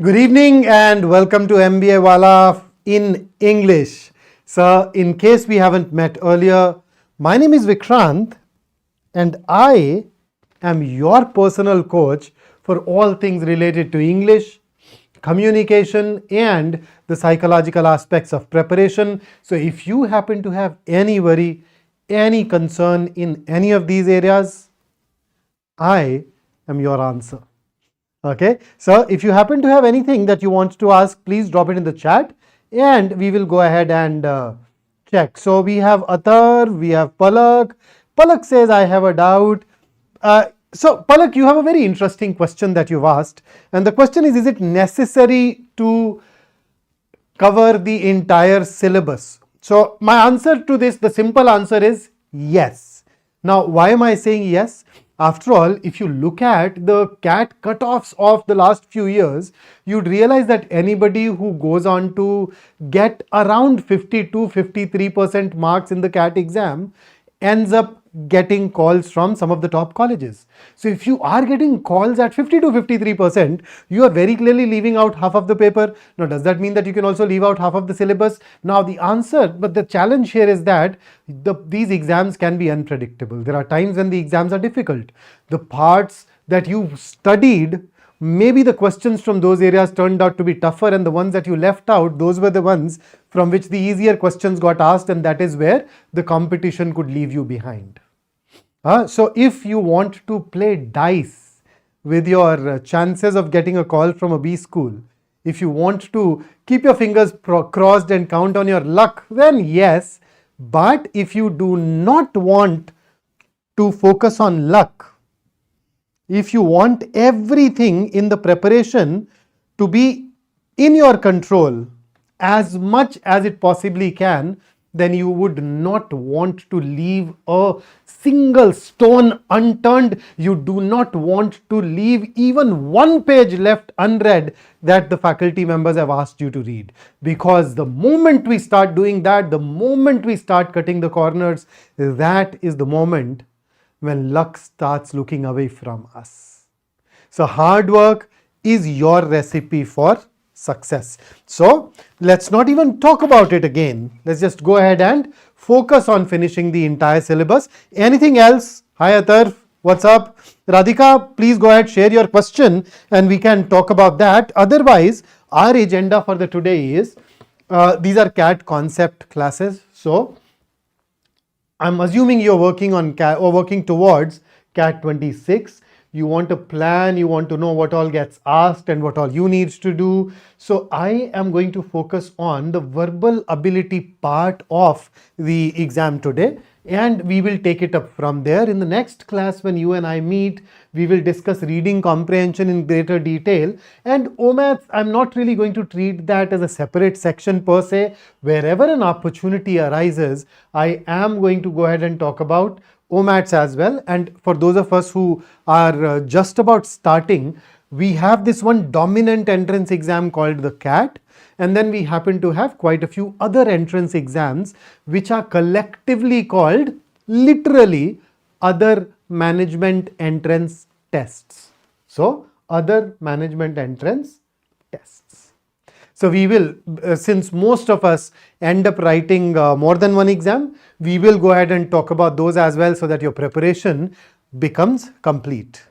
Good evening and welcome to MBA Wallah in English. So, in case we haven't met earlier, my name is Vikrant and I am your personal coach for all things related to English, communication and the psychological aspects of preparation. So, if you happen to have any worry, any concern in any of these areas, I am your answer. Okay, so if you happen to have anything that you want to ask, please drop it in the chat and we will go ahead and check. So we have Atar, we have Palak. Palak says, I have a doubt. So Palak, you have a very interesting question that you've asked. And the question is it necessary to cover the entire syllabus? So my answer to this, the simple answer is yes. Now, why am I saying yes? After all, if you look at the CAT cutoffs of the last few years, you'd realize that anybody who goes on to get around 52-53% marks in the CAT exam ends up getting calls from some of the top colleges. So if you are getting calls at 50-53%, you are very clearly leaving out half of the paper. Now, does that mean that you can also leave out half of the syllabus? Now, the answer, but the challenge here is that these exams can be unpredictable. There are times when the exams are difficult. The parts that you studied, maybe the questions from those areas turned out to be tougher, and the ones that you left out, those were the ones from which the easier questions got asked, and that is where the competition could leave you behind. So if you want to play dice with your chances of getting a call from a B school, if you want to keep your fingers crossed and count on your luck, then yes. But if you do not want to focus on luck, if you want everything in the preparation to be in your control as much as it possibly can, then you would not want to leave a single stone unturned. You do not want to leave even one page left unread that the faculty members have asked you to read. Because the moment we start doing that, the moment we start cutting the corners, that is the moment when luck starts looking away from us. So hard work is your recipe for success. So let's not even talk about it again. Let's just go ahead and focus on finishing the entire syllabus. Anything else? Hi Atar, what's up? Radhika, please go ahead, share your question and we can talk about that. Otherwise, our agenda for the today is, these are CAT concept classes. So I'm assuming you're working on CAT or working towards CAT 26. You want a plan, you want to know what all gets asked and what all you need to do. So I am going to focus on the verbal ability part of the exam today and we will take it up from there. In the next class when you and I meet, we will discuss reading comprehension in greater detail, and OMETs, I'm not really going to treat that as a separate section per se. Wherever an opportunity arises, I am going to go ahead and talk about OMETs as well. And for those of us who are just about starting, we have this one dominant entrance exam called the CAT, and then we happen to have quite a few other entrance exams which are collectively called literally other management entrance tests. So other management entrance tests. So we will, since most of us end up writing more than one exam, we will go ahead and talk about those as well so that your preparation becomes complete.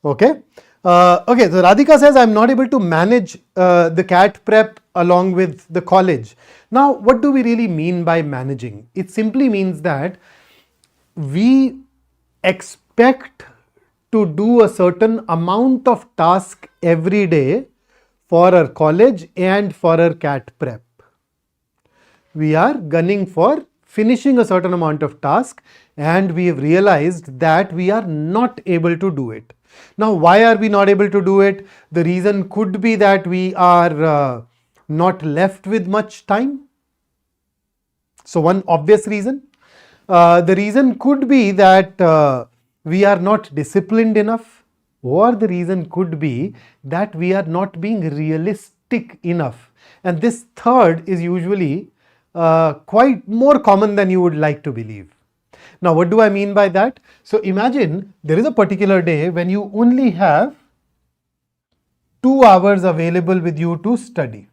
Okay. Okay, so Radhika says, I'm not able to manage the CAT prep along with the college. Now, what do we really mean by managing? It simply means that we expect to do a certain amount of task every day for our college and for our CAT prep. We are gunning for finishing a certain amount of task and we have realized that we are not able to do it. Now, why are we not able to do it? The reason could be that we are not left with much time. So, one obvious reason. The reason could be that we are not disciplined enough, or the reason could be that we are not being realistic enough. And this third is usually quite more common than you would like to believe. Now, what do I mean by that? So imagine there is a particular day when you only have 2 hours available with you to study.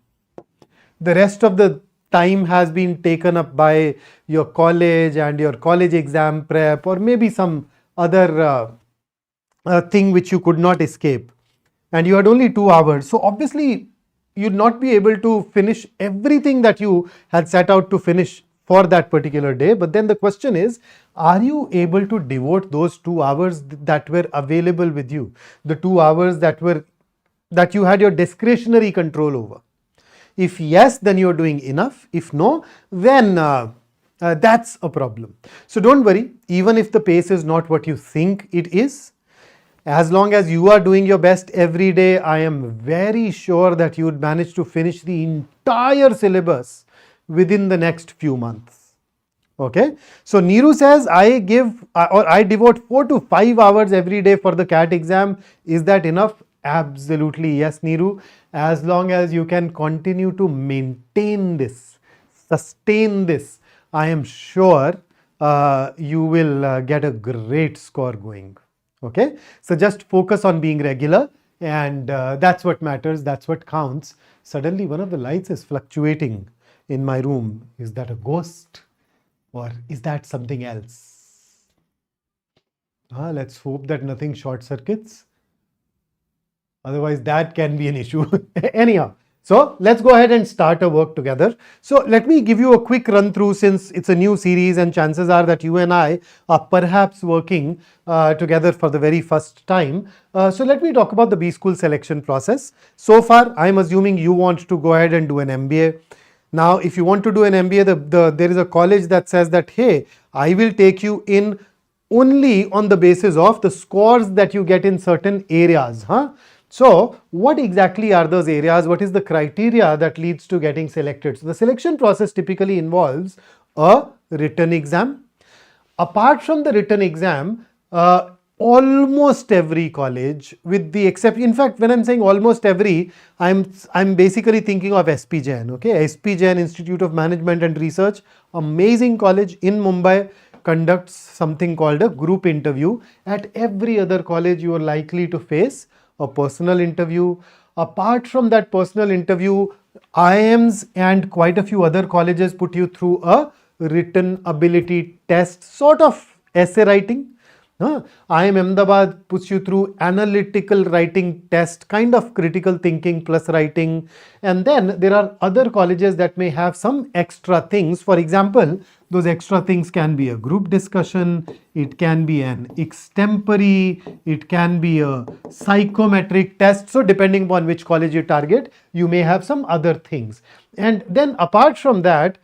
The rest of the time has been taken up by your college and your college exam prep, or maybe some other thing which you could not escape, and you had only 2 hours. So obviously you'd not be able to finish everything that you had set out to finish for that particular day. But then the question is, are you able to devote those 2 hours that were available with you, the 2 hours that you had your discretionary control over? If yes, then you're doing enough. If no, then that's a problem. So don't worry, even if the pace is not what you think it is, as long as you are doing your best every day, I am very sure that you would manage to finish the entire syllabus within the next few months. Okay. So Neeru says, I devote 4 to 5 hours every day for the CAT exam. Is that enough? Absolutely yes, Neeru. As long as you can continue to maintain this, sustain this, I am sure you will get a great score going. Okay, so just focus on being regular, and that's what matters, that's what counts. Suddenly one of the lights is fluctuating in my room. Is that a ghost or is that something else? Let's hope that nothing short circuits. Otherwise that can be an issue. Anyhow, so let's go ahead and start our work together. So let me give you a quick run through, since it's a new series and chances are that you and I are perhaps working together for the very first time. So let me talk about the B School selection process. So far, I'm assuming you want to go ahead and do an MBA. Now, if you want to do an MBA, there is a college that says that, hey, I will take you in only on the basis of the scores that you get in certain areas. So what exactly are those areas? What is the criteria that leads to getting selected? So the selection process typically involves a written exam. Apart from the written exam, almost every college, with the exception, in fact, when I'm saying almost every, I'm basically thinking of SP Jain. Okay, SP Jain Institute of Management and Research, amazing college in Mumbai, conducts something called a group interview. At every other college, you are likely to face a personal interview. Apart from that personal interview, IIMs and quite a few other colleges put you through a written ability test, sort of essay writing. IIM Ahmedabad puts you through analytical writing test, kind of critical thinking plus writing. And then there are other colleges that may have some extra things. For example, those extra things can be a group discussion, it can be an extempore, it can be a psychometric test. So depending upon which college you target, you may have some other things. And then apart from that,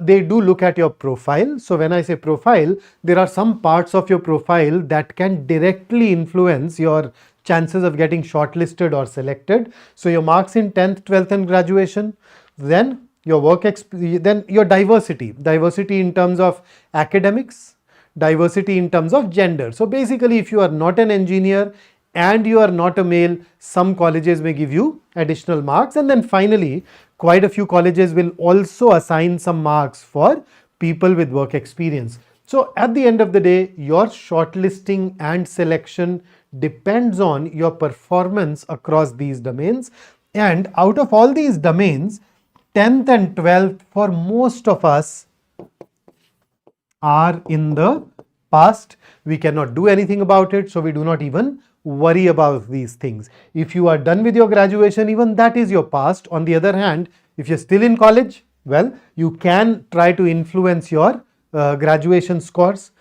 they do look at your profile. So when I say profile, there are some parts of your profile that can directly influence your chances of getting shortlisted or selected. So your marks in 10th, 12th and graduation, then your work experience, then your diversity in terms of academics, diversity in terms of gender. So basically, if you are not an engineer and you are not a male, some colleges may give you additional marks. And then finally, quite a few colleges will also assign some marks for people with work experience. So at the end of the day, your shortlisting and selection depends on your performance across these domains. And out of all these domains, 10th and 12th for most of us are in the past. We cannot do anything about it, so we do not even worry about these things. If you are done with your graduation, even that is your past. On the other hand, if you're still in college, well, you can try to influence your graduation scores.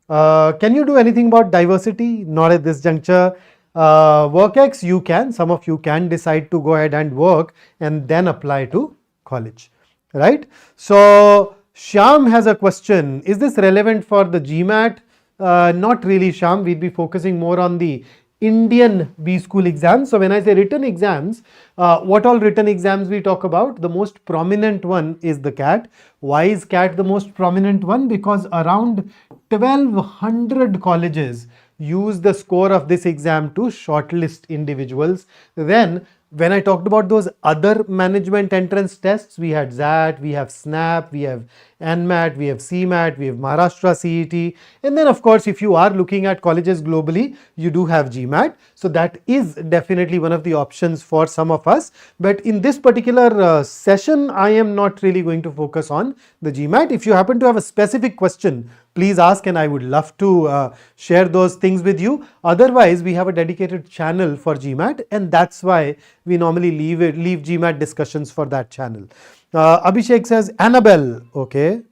Can you do anything about diversity? Not at this juncture. WorkX, you can. Some of you can decide to go ahead and work and then apply to college, right? So Shyam has a question. Is this relevant for the GMAT? Not really, Shyam. We'd be focusing more on the Indian B School exams. So when I say written exams, what all written exams we talk about? The most prominent one is the CAT. Why is CAT the most prominent one? Because around 1200 colleges use the score of this exam to shortlist individuals. Then when I talked about those other management entrance tests, we had ZAT, we have SNAP, we have NMAT, we have CMAT, we have Maharashtra CET, and then of course if you are looking at colleges globally, you do have GMAT. So that is definitely one of the options for some of us. But in this particular session, I am not really going to focus on the GMAT. If you happen to have a specific question, please ask and I would love to share those things with you. Otherwise, we have a dedicated channel for GMAT and that's why we normally leave GMAT discussions for that channel. Abhishek says, Annabelle, okay.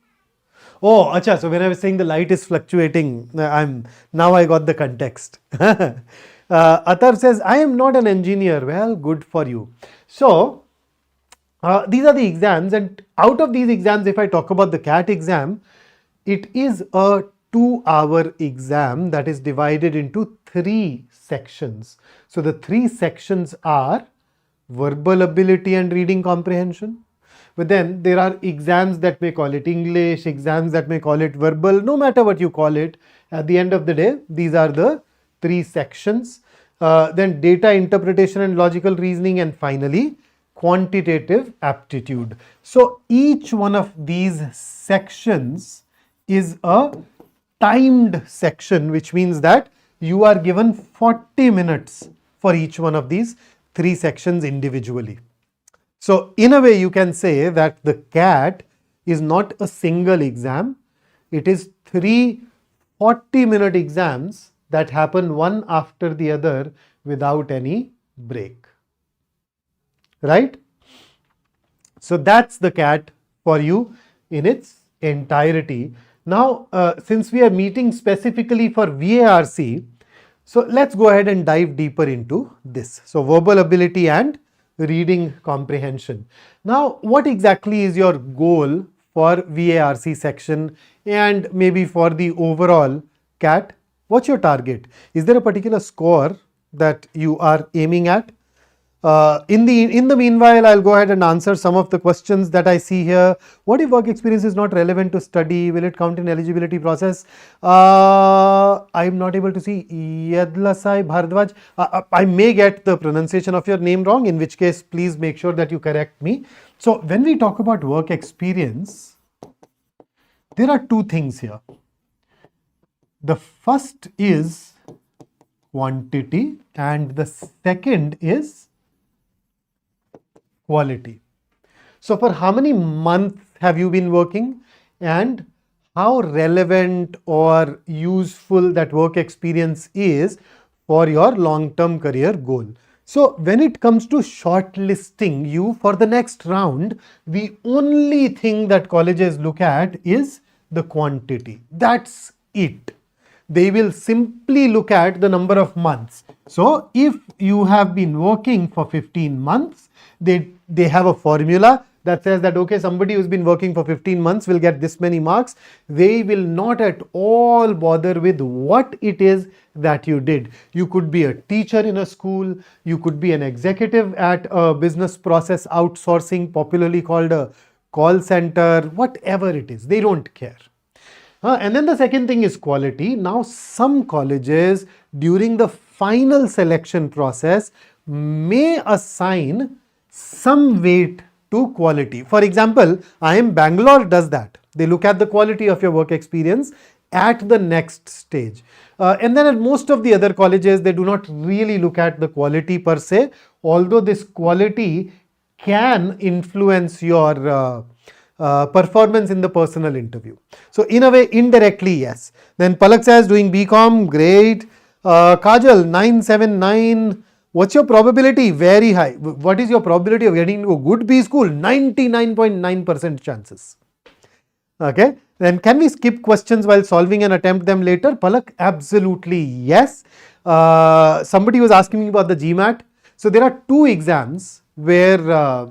Oh, acha, so when I was saying the light is fluctuating, now I got the context. Atar says, I am not an engineer. Well, good for you. So, these are the exams, and out of these exams, if I talk about the CAT exam, it is a 2-hour exam that is divided into 3 sections. So, the 3 sections are verbal ability and reading comprehension. But then there are exams that may call it English, exams that may call it verbal, no matter what you call it. At the end of the day, these are the 3 sections. Then data interpretation and logical reasoning, and finally quantitative aptitude. So each one of these sections is a timed section, which means that you are given 40 minutes for each one of these 3 sections individually. So in a way you can say that the CAT is not a single exam. It is 3 40-minute exams that happen one after the other without any break. Right? So that's the CAT for you in its entirety. Now, since we are meeting specifically for VARC, so let's go ahead and dive deeper into this. So verbal ability and reading comprehension. Now, what exactly is your goal for VARC section and maybe for the overall CAT? What's your target? Is there a particular score that you are aiming at? In the meanwhile, I'll go ahead and answer some of the questions that I see here. What if work experience is not relevant to study? Will it count in eligibility process? I'm not able to see Yadlasai Bhardwaj. I may get the pronunciation of your name wrong, in which case please make sure that you correct me. So when we talk about work experience, there are 2 things here. The first is quantity and the second is quality. So for how many months have you been working and how relevant or useful that work experience is for your long-term career goal. So when it comes to shortlisting you for the next round, the only thing that colleges look at is the quantity. That's it. They will simply look at the number of months. So if you have been working for 15 months, they have a formula that says that, okay, somebody who's been working for 15 months will get this many marks. They will not at all bother with what it is that you did. You could be a teacher in a school, you could be an executive at a business process outsourcing, popularly called a call center, whatever it is, they don't care. And then the second thing is quality. Now, some colleges during the final selection process may assign some weight to quality. For example, IIM Bangalore does that. They look at the quality of your work experience at the next stage. And then at most of the other colleges, they do not really look at the quality per se, although this quality can influence your performance in the personal interview. So in a way, indirectly, yes. Then Palak says doing BCom, great. Kajal, 979. What's your probability? Very high. What is your probability of getting into a good B school? 99.9% chances. Okay. Then can we skip questions while solving and attempt them later? Palak, absolutely yes. Somebody was asking me about the GMAT. So there are 2 exams where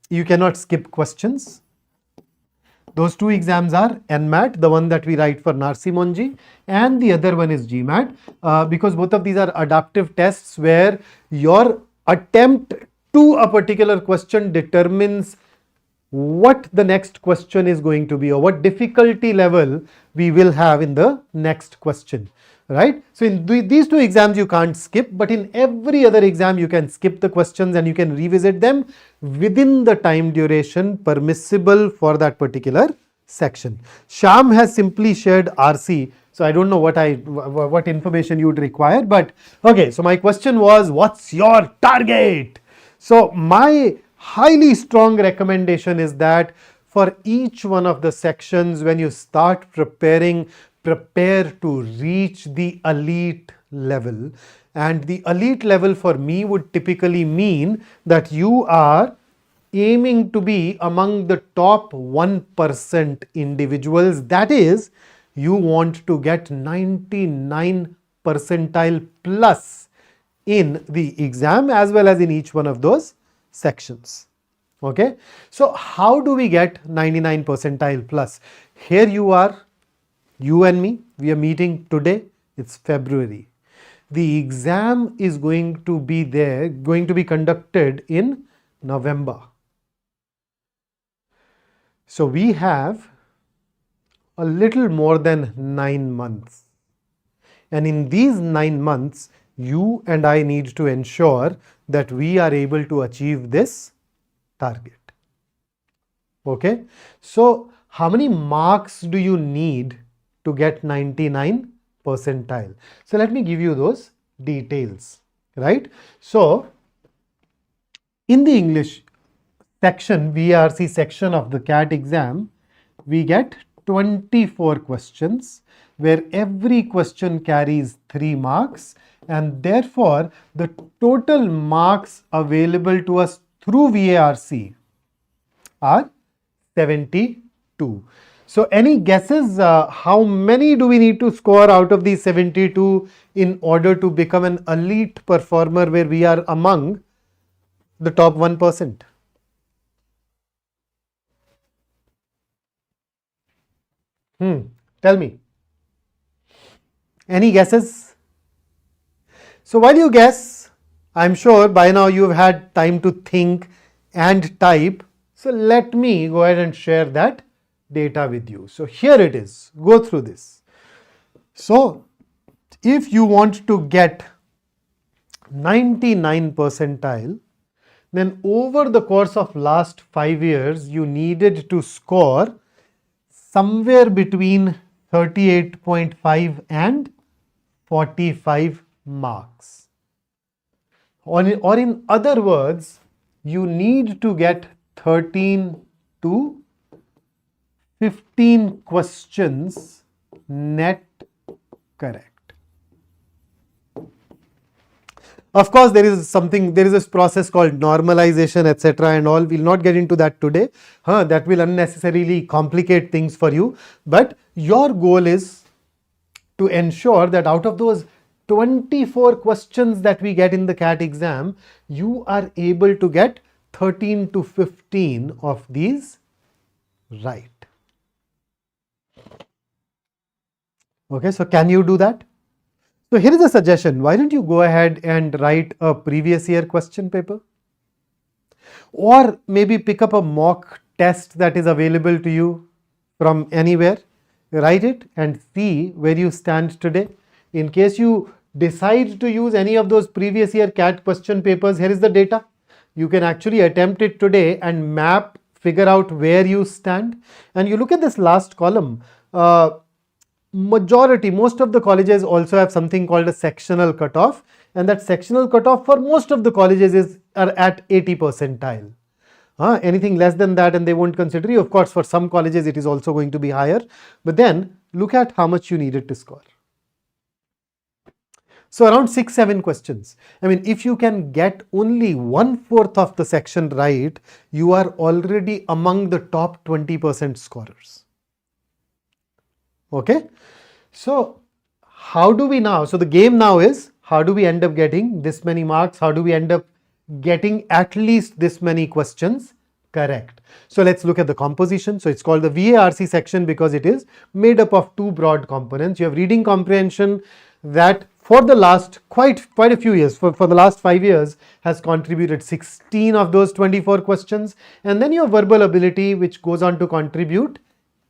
you cannot skip questions. Those 2 exams are NMAT, the one that we write for Narsimonji, and the other one is GMAT, because both of these are adaptive tests where your attempt to a particular question determines what the next question is going to be or what difficulty level we will have in the next question. right? So in these two exams you can't skip, but in every other exam you can skip the questions and you can revisit them within the time duration permissible for that particular section. Sham has simply shared RC, so I don't know what information you would require, but okay, so my question was, what's your target? So my highly strong recommendation is that for each one of the sections, when you start preparing, prepare to reach the elite level. And the elite level for me would typically mean that you are aiming to be among the top 1% individuals. That is, you want to get 99 percentile plus in the exam as well as in each one of those sections. Okay, so how do we get 99 percentile plus? Here you are, you and me, we are meeting today, it's February. The exam is going to be conducted in November. So we have a little more than 9 months. And in these 9 months, you and I need to ensure that we are able to achieve this target. Okay, so how many marks do you need to get 99 percentile? So let me give you those details, right? So in the English section, VARC section of the CAT exam, we get 24 questions where every question carries 3 marks, and therefore the total marks available to us through VARC are 72. So any guesses how many do we need to score out of these 72 in order to become an elite performer where we are among the top 1%? Tell me. Any guesses? So while you guess, I'm sure by now you've had time to think and type. So let me go ahead and share that data with you. So here it is. Go through this. So if you want to get 99 percentile, then over the course of last 5 years, you needed to score somewhere between 38.5 and 45 marks. Or in other words, you need to get 13 to 15 questions net correct. Of course, there is this process called normalization, etc. and all. We'll not get into that today. That will unnecessarily complicate things for you. But your goal is to ensure that out of those 24 questions that we get in the CAT exam, you are able to get 13 to 15 of these right. Okay, so can you do that? So here is a suggestion. Why don't you go ahead and write a previous year question paper? Or maybe pick up a mock test that is available to you from anywhere. Write it and see where you stand today. In case you decide to use any of those previous year CAT question papers, here is the data. You can actually attempt it today and figure out where you stand. And you look at this last column. Most of the colleges also have something called a sectional cutoff, and that sectional cutoff for most of the colleges are at 80 percentile. Anything less than that and they won't consider you. Of course, for some colleges it is also going to be higher, but then look at how much you needed to score. So around 6-7 questions. I mean, if you can get only 1/4 of the section right, you are already among the top 20% scorers. Okay, so how do we now? So the game now is, how do we end up getting this many marks? How do we end up getting at least this many questions correct? So let's look at the composition. So it's called the VARC section because it is made up of 2 broad components. You have reading comprehension that for the last quite a few years, for the last 5 years, has contributed 16 of those 24 questions. And then you have verbal ability, which goes on to contribute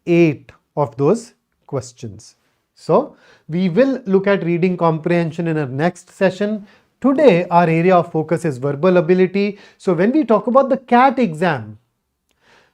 8 of those questions. So we will look at reading comprehension in our next session. Today, our area of focus is verbal ability. So when we talk about the CAT exam,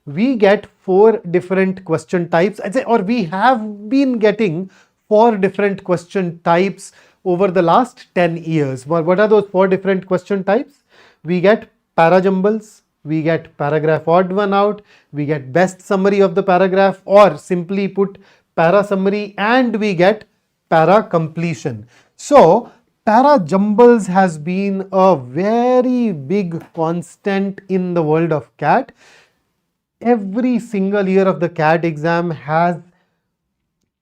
we get 4 different question types, or we have been getting 4 different question types over the last 10 years. What are those 4 different question types? We get para jumbles, we get paragraph odd one out, we get best summary of the paragraph, or simply put para summary, and we get para completion. So para jumbles has been a very big constant in the world of CAT. Every single year of the CAT exam has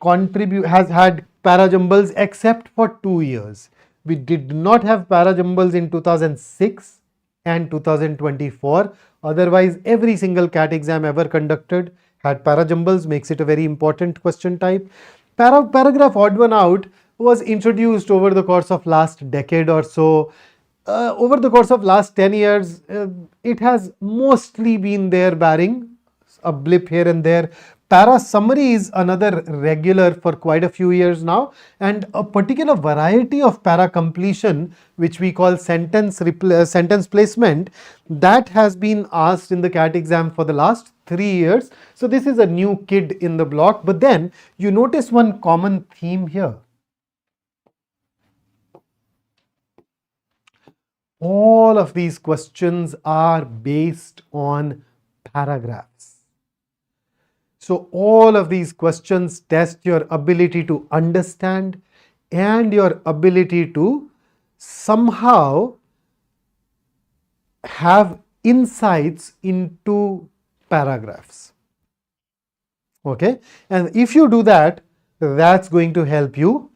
had para jumbles except for 2 years. We did not have para jumbles in 2006 and 2024. Otherwise, every single CAT exam ever conducted had para jumbles, makes it a very important question type. Paragraph odd one out was introduced over the course of last decade or so. Over the course of last 10 years, it has mostly been there, barring a blip here and there. Para summary is another regular for quite a few years now, and a particular variety of para completion, which we call sentence placement, that has been asked in the CAT exam for the last 3 years. So this is a new kid in the block. But then you notice one common theme here. All of these questions are based on paragraphs. So all of these questions test your ability to understand and your ability to somehow have insights into paragraphs. Okay, and if you do that, that's going to help you.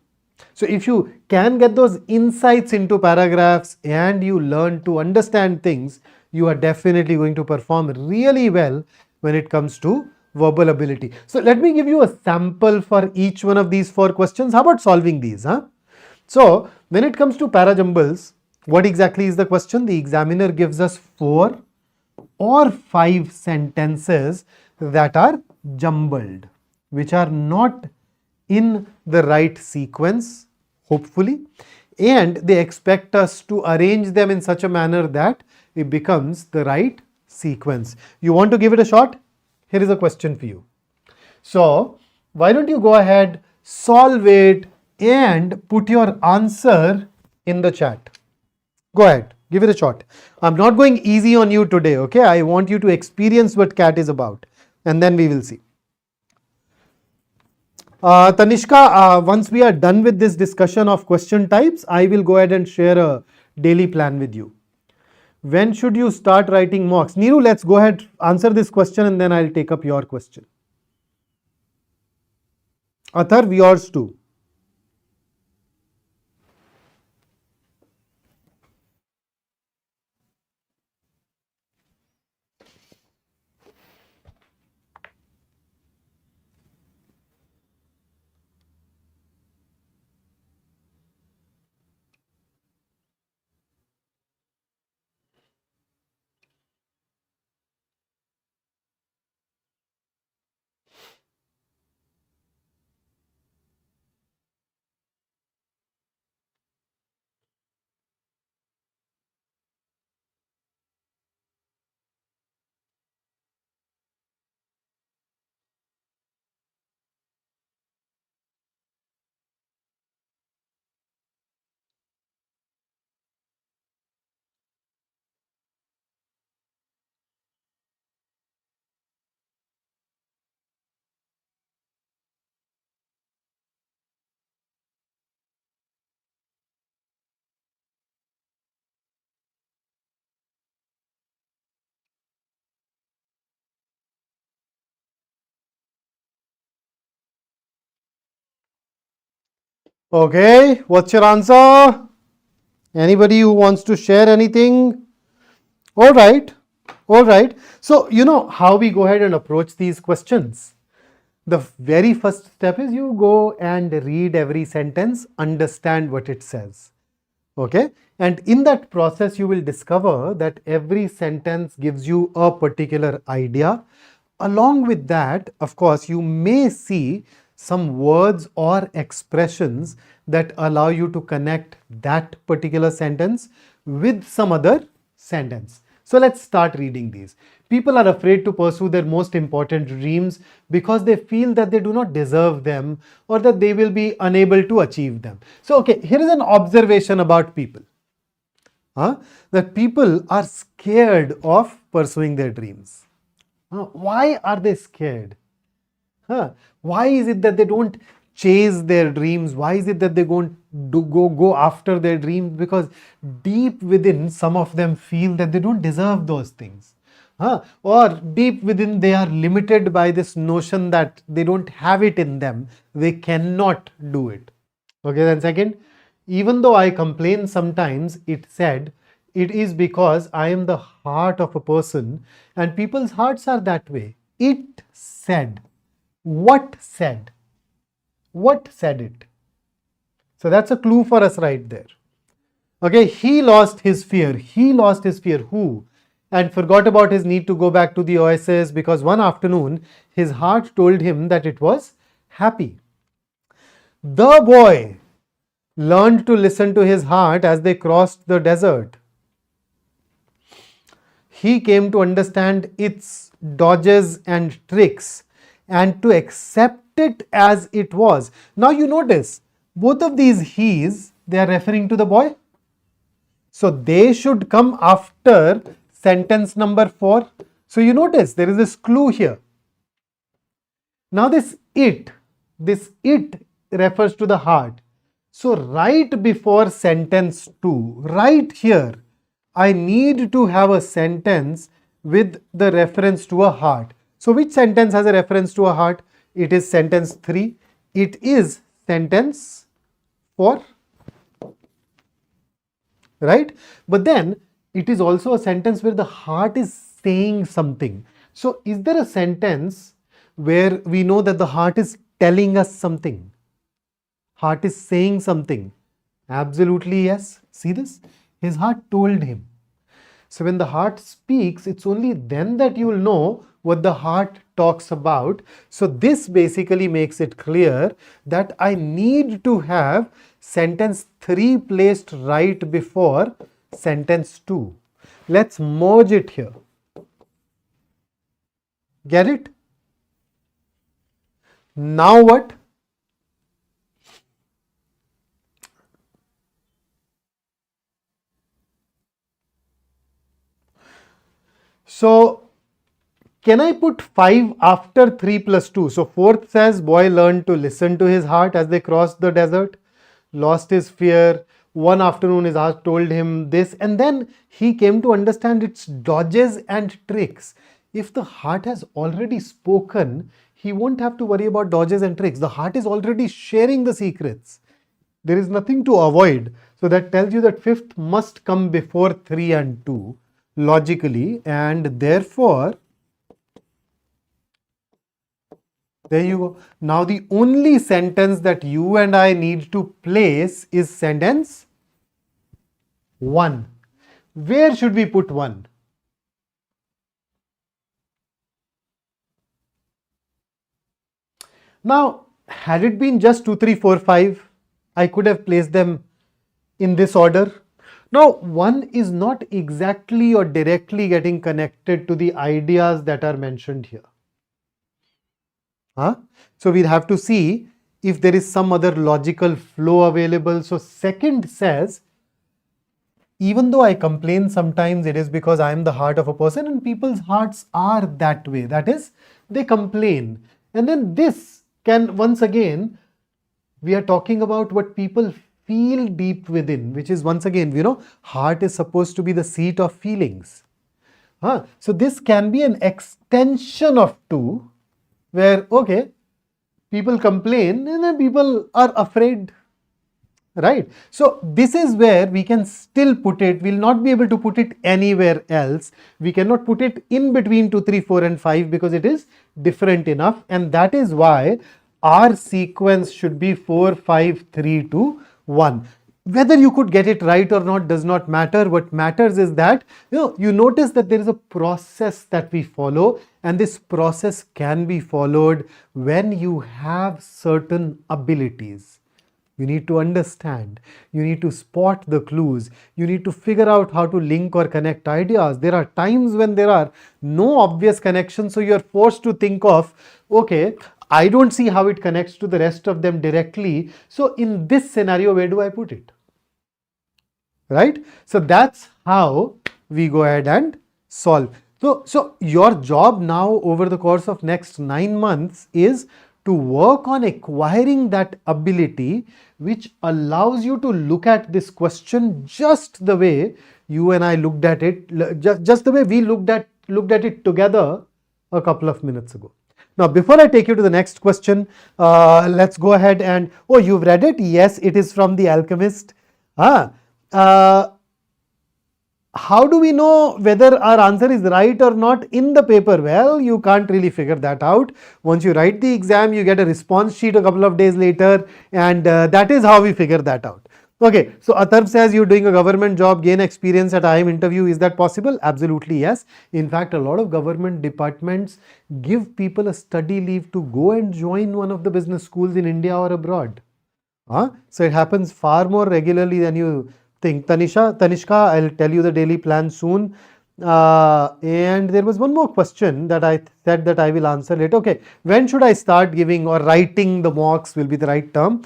So if you can get those insights into paragraphs and you learn to understand things, you are definitely going to perform really well when it comes to verbal ability. So let me give you a sample for each one of these 4 questions. How about solving these? So when it comes to para jumbles, what exactly is the question? The examiner gives us 4 or 5 sentences that are jumbled, which are not in the right sequence, hopefully, and they expect us to arrange them in such a manner that it becomes the right sequence. You want to give it a shot? Here is a question for you. So why don't you go ahead, solve it, and put your answer in the chat. Go ahead, give it a shot. I'm not going easy on you today, okay? I want you to experience what CAT is about, and then we will see. Tanishka, once we are done with this discussion of question types, I will go ahead and share a daily plan with you. When should you start writing mocks? Neeru, let's go ahead, answer this question, and then I'll take up your question. Athar, yours too. Okay, what's your answer? Anybody who wants to share anything? All right. So you know how we go ahead and approach these questions. The very first step is you go and read every sentence, understand what it says. Okay, and in that process you will discover that every sentence gives you a particular idea. Along with that, of course, you may see some words or expressions that allow you to connect that particular sentence with some other sentence. So let's start reading these. People are afraid to pursue their most important dreams because they feel that they do not deserve them or that they will be unable to achieve them. So, okay, here is an observation about people. That people are scared of pursuing their dreams. Why are they scared? Why is it that they don't chase their dreams? Why is it that they don't go after their dreams? Because deep within, some of them feel that they don't deserve those things. Or deep within, they are limited by this notion that they don't have it in them. They cannot do it. Okay, then second, even though I complain sometimes, it said, it is because I am the heart of a person and people's hearts are that way. It said. What said? What said it? So that's a clue for us right there. Okay, he lost his fear. He lost his fear. Who? And forgot about his need to go back to the oasis because one afternoon his heart told him that it was happy. The boy learned to listen to his heart as they crossed the desert. He came to understand its dodges and tricks and to accept it as it was. Now you notice, both of these he's, they are referring to the boy. So they should come after sentence number 4. So you notice there is this clue here. Now this it refers to the heart. So right before sentence 2, right here, I need to have a sentence with the reference to a heart. So which sentence has a reference to a heart? It is sentence 3. It is sentence 4. Right? But then it is also a sentence where the heart is saying something. So is there a sentence where we know that the heart is telling us something? Heart is saying something. Absolutely yes. See this? His heart told him. So when the heart speaks, it's only then that you will know what the heart talks about. So this basically makes it clear that I need to have sentence 3 placed right before sentence 2. Let's merge it here. Get it? Now what? So can I put 5 after 3 plus 2? So fourth says boy learned to listen to his heart as they crossed the desert, lost his fear. One afternoon his heart told him this, and then he came to understand its dodges and tricks. If the heart has already spoken, he won't have to worry about dodges and tricks. The heart is already sharing the secrets. There is nothing to avoid. So that tells you that fifth must come before 3 and 2 logically, and therefore there you go. Now the only sentence that you and I need to place is sentence 1. Where should we put 1? Now, had it been just 2, 3, 4, 5, I could have placed them in this order. Now, 1 is not exactly or directly getting connected to the ideas that are mentioned here. So we'll have to see if there is some other logical flow available. So second says, even though I complain sometimes, it is because I am the heart of a person and people's hearts are that way. That is, they complain. And then this can, once again, we are talking about what people feel deep within, which is once again, heart is supposed to be the seat of feelings. So this can be an extension of 2, where, okay, people complain and then people are afraid, right? So this is where we can still put it. We'll not be able to put it anywhere else. We cannot put it in between 2, 3, 4 and 5 because it is different enough, and that is why our sequence should be 4, 5, 3, 2, 1. whether you could get it right or not does not matter. What matters is that you notice that there is a process that we follow, and this process can be followed when you have certain abilities. You need to understand, you need to spot the clues, you need to figure out how to link or connect ideas. There are times when there are no obvious connections, so you're forced to think of, okay, I don't see how it connects to the rest of them directly, so in this scenario, where do I put it? Right? So that's how we go ahead and solve. So your job now over the course of next 9 months is to work on acquiring that ability which allows you to look at this question just the way you and I looked at it, just the way we looked at it together a couple of minutes ago. Now, before I take you to the next question, let's go ahead and, oh, you've read it? Yes, it is from The Alchemist. Ah, uh, how do we know whether our answer is right or not in the paper? Well, you can't really figure that out. Once you write the exam, you get a response sheet a couple of days later, and that is how we figure that out. Okay, so Atharv says you're doing a government job, gain experience at IIM interview. Is that possible? Absolutely yes. In fact, a lot of government departments give people a study leave to go and join one of the business schools in India or abroad. So it happens far more regularly than you think. Tanishka, I'll tell you the daily plan soon. And there was one more question that I said that I will answer later. Okay, when should I start giving or writing the mocks will be the right term.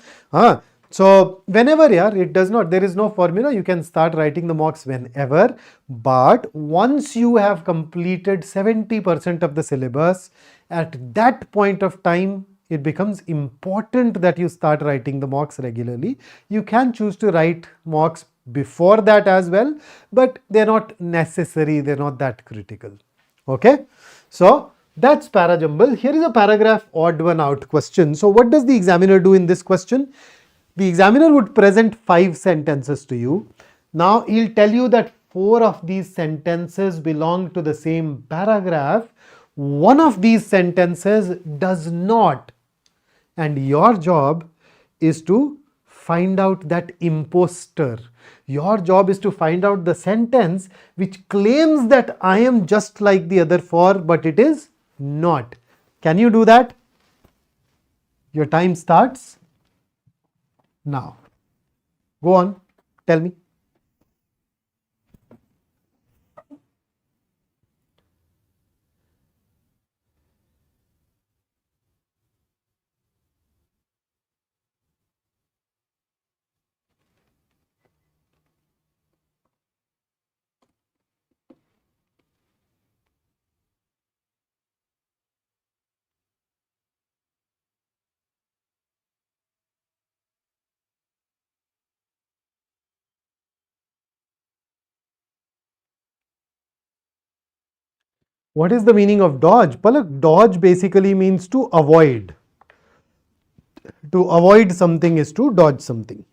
So whenever, yeah, it does not, there is no formula. You can start writing the mocks whenever. But once you have completed 70% of the syllabus, at that point of time, it becomes important that you start writing the mocks regularly. You can choose to write mocks before that as well, but they're not necessary, they're not that critical. Okay, so that's Parajumble. Here is a paragraph odd one out question. So what does the examiner do in this question? The examiner would present 5 sentences to you. Now he'll tell you that 4 of these sentences belong to the same paragraph. One of these sentences does not. And your job is to find out that imposter. Your job is to find out the sentence which claims that I am just like the other 4, but it is not. Can you do that? Your time starts now. Go on, tell me. What is the meaning of dodge? Palak, dodge basically means to avoid. To avoid something is to dodge something.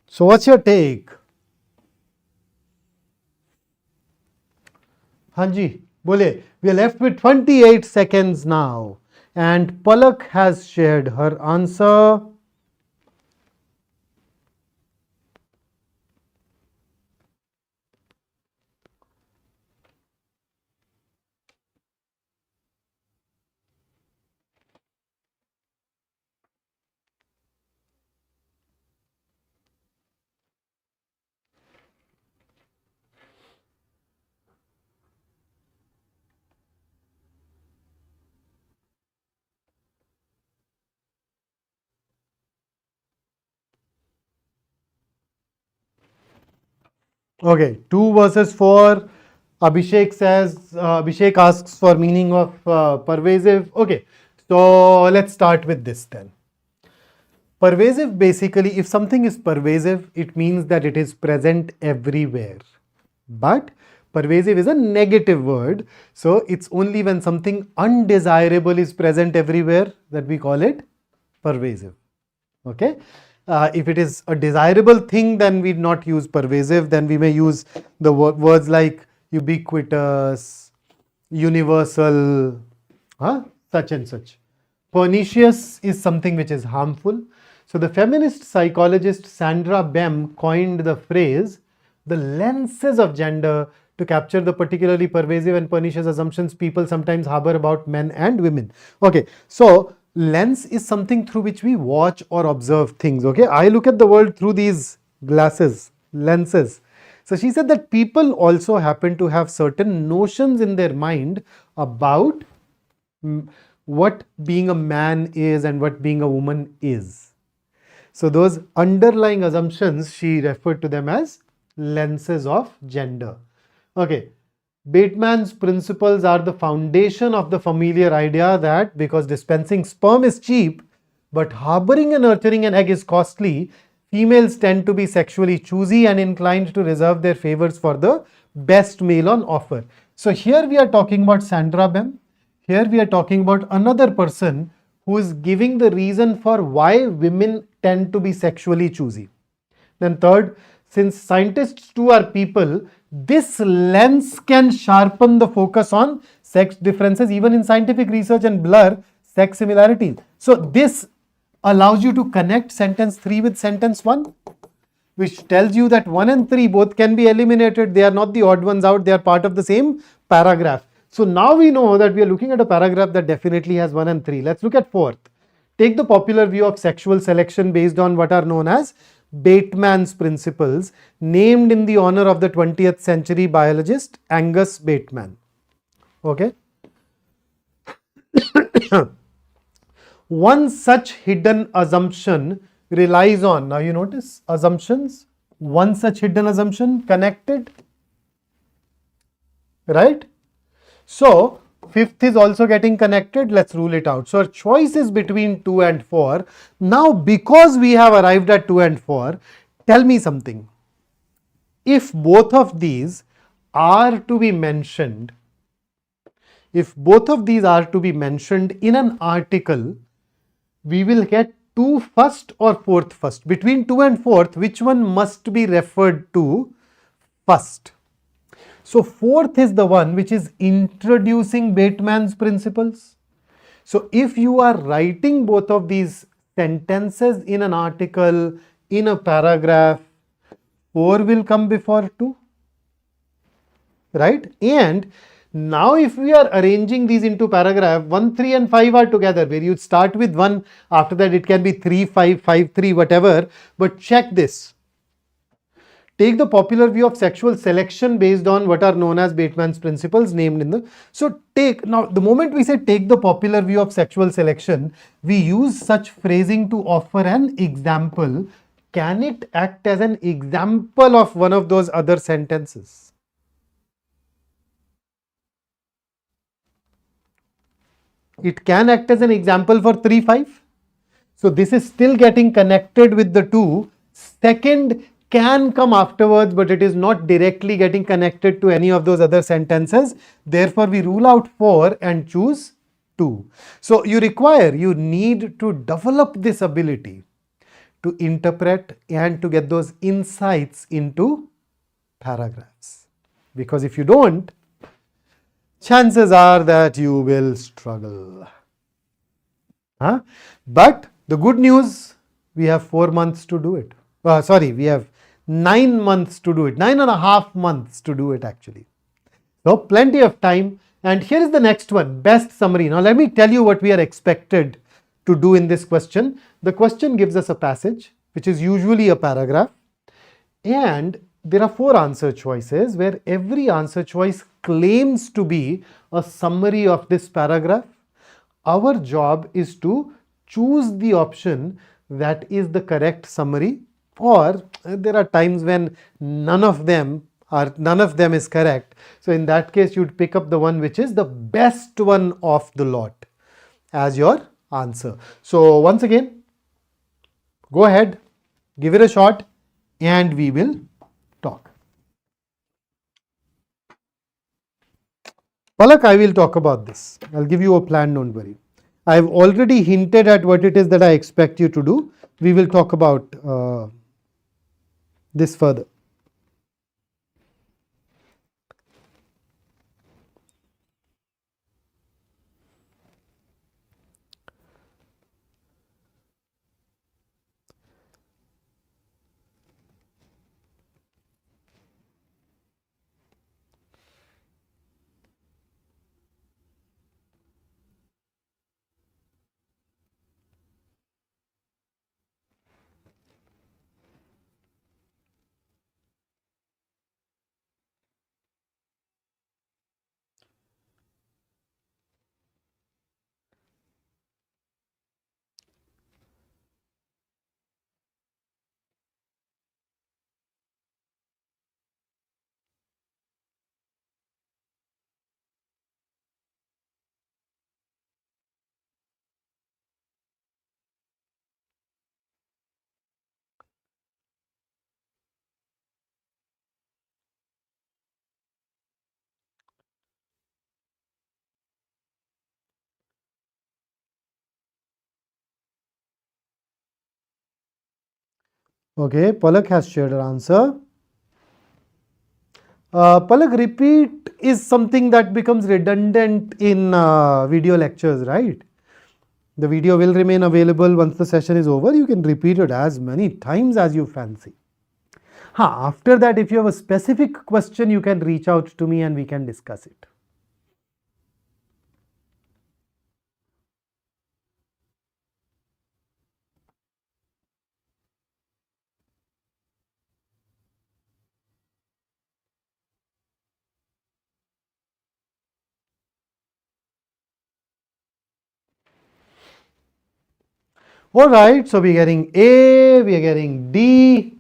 So what's your take? Hanji, bole. We are left with 28 seconds now. And Palak has shared her answer. Okay, 2 versus 4. Abhishek says, Abhishek asks for meaning of pervasive. Okay, so let's start with this then. Pervasive, basically, if something is pervasive, it means that it is present everywhere. But pervasive is a negative word, so it's only when something undesirable is present everywhere that we call it pervasive. Okay, if it is a desirable thing, then we not use pervasive, then we may use the words like ubiquitous, universal, such and such. Pernicious is something which is harmful. So the feminist psychologist Sandra Bem coined the phrase the lenses of gender to capture the particularly pervasive and pernicious assumptions people sometimes harbor about men and women. Okay, so lens is something through which we watch or observe things. Okay, I look at the world through these glasses, lenses. So she said that people also happen to have certain notions in their mind about what being a man is and what being a woman is. So those underlying assumptions, she referred to them as lenses of gender. Okay, Bateman's principles are the foundation of the familiar idea that because dispensing sperm is cheap, but harboring and nurturing an egg is costly, females tend to be sexually choosy and inclined to reserve their favors for the best male on offer. So here we are talking about Sandra Bem. Here we are talking about another person who is giving the reason for why women tend to be sexually choosy. Then third, since scientists too are people, this lens can sharpen the focus on sex differences even in scientific research and blur sex similarities. So this allows you to connect sentence 3 with sentence 1, which tells you that 1 and 3 both can be eliminated. They are not the odd ones out. They are part of the same paragraph. So now we know that we are looking at a paragraph that definitely has 1 and 3. Let's look at 4th. Take the popular view of sexual selection based on what are known as Bateman's principles, named in the honor of the 20th century biologist Angus Bateman. Okay. One such hidden assumption relies on, now you notice assumptions, one such hidden assumption connected, right? So 5th is also getting connected. Let's rule it out. So our choice is between 2 and 4. Now because we have arrived at 2 and 4, tell me something. If both of these are to be mentioned, in an article, we will get 2 first or 4th first. Between 2 and 4th, which one must be referred to first? So 4th is the one which is introducing Bateman's principles. So if you are writing both of these sentences in an article, in a paragraph, 4 will come before 2, right? And now if we are arranging these into paragraph, 1, 3 and 5 are together, where you start with 1, after that it can be 3, 5, 5, 3, whatever. But check this. Take the popular view of sexual selection based on what are known as Bateman's principles named in the... So now the moment we say take the popular view of sexual selection, we use such phrasing to offer an example. Can it act as an example of one of those other sentences? It can act as an example for 3, 5. So this is still getting connected with the 2. Second can come afterwards, but it is not directly getting connected to any of those other sentences. Therefore, we rule out 4 and choose 2. So you need to develop this ability to interpret and to get those insights into paragraphs. Because if you don't, chances are that you will struggle. But the good news, we have 4 months to do it. We have 9 months to do it, 9.5 months to do it actually. So plenty of time. And here is the next one, best summary. Now let me tell you what we are expected to do in this question. The question gives us a passage, which is usually a paragraph. And there are 4 answer choices where every answer choice claims to be a summary of this paragraph. Our job is to choose the option that is the correct summary, or there are times when none of them or none of them is correct. So in that case, you'd pick up the one which is the best one of the lot as your answer. So once again, go ahead, give it a shot, and we will talk. Palak, I will talk about this. I'll give you a plan, don't worry. I've already hinted at what it is that I expect you to do. We will talk about this further. Okay, Palak has shared her answer. Palak, repeat is something that becomes redundant in video lectures, right? The video will remain available once the session is over. You can repeat it as many times as you fancy. After that, if you have a specific question, you can reach out to me and we can discuss it. Alright, so we are getting A, we are getting D.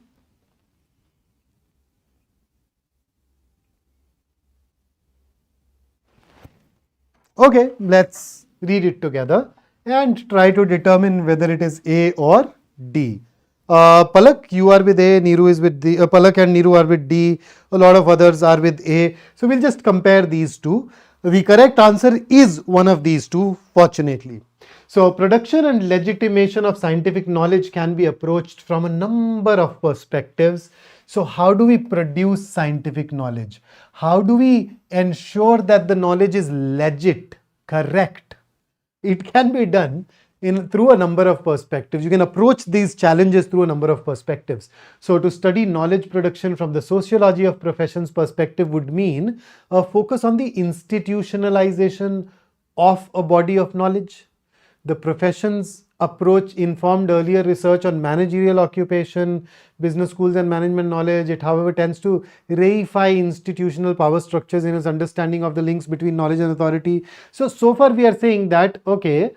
Okay, let's read it together and try to determine whether it is A or D. Palak, you are with A, Niru is with D, Palak and Niru are with D, a lot of others are with A. So we'll just compare these two. The correct answer is one of these two, fortunately. So production and legitimation of scientific knowledge can be approached from a number of perspectives. So how do we produce scientific knowledge? How do we ensure that the knowledge is legit, correct? It can be done through a number of perspectives. You can approach these challenges through a number of perspectives. So to study knowledge production from the sociology of professions perspective would mean a focus on the institutionalization of a body of knowledge. The professions approach informed earlier research on managerial occupation, business schools and management knowledge. It, however, tends to reify institutional power structures in its understanding of the links between knowledge and authority. So far we are saying that, okay,